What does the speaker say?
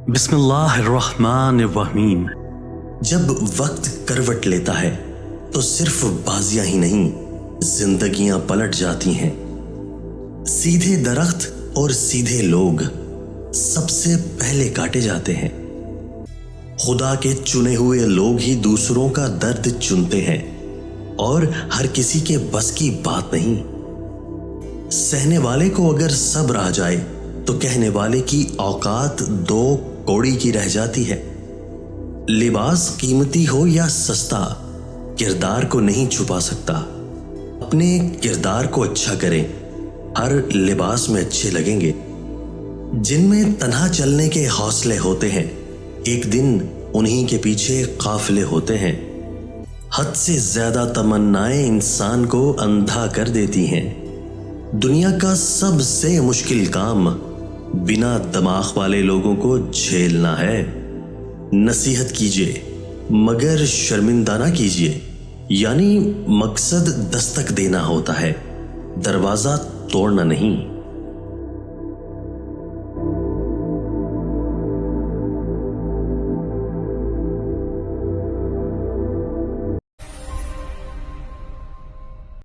بسم اللہ الرحمن الرحیم۔ جب وقت کروٹ لیتا ہے تو صرف بازیاں ہی نہیں، زندگیاں پلٹ جاتی ہیں۔ سیدھے درخت اور سیدھے لوگ سب سے پہلے کاٹے جاتے ہیں۔ خدا کے چنے ہوئے لوگ ہی دوسروں کا درد چنتے ہیں، اور ہر کسی کے بس کی بات نہیں۔ سہنے والے کو اگر صبر آ جائے تو کہنے والے کی اوقات 2 کوڑی کی رہ جاتی ہے۔ لباس قیمتی ہو یا سستا، کردار کو نہیں چھپا سکتا۔ اپنے کردار کو اچھا کریں، ہر لباس میں اچھے لگیں گے۔ جن میں تنہا چلنے کے حوصلے ہوتے ہیں، ایک دن انہی کے پیچھے قافلے ہوتے ہیں۔ حد سے زیادہ تمنائیں انسان کو اندھا کر دیتی ہیں۔ دنیا کا سب سے مشکل کام بنا دماغ والے لوگوں کو جھیلنا ہے۔ نصیحت کیجیے مگر شرمندہ نہ کیجیے، یعنی مقصد دستک دینا ہوتا ہے، دروازہ توڑنا نہیں۔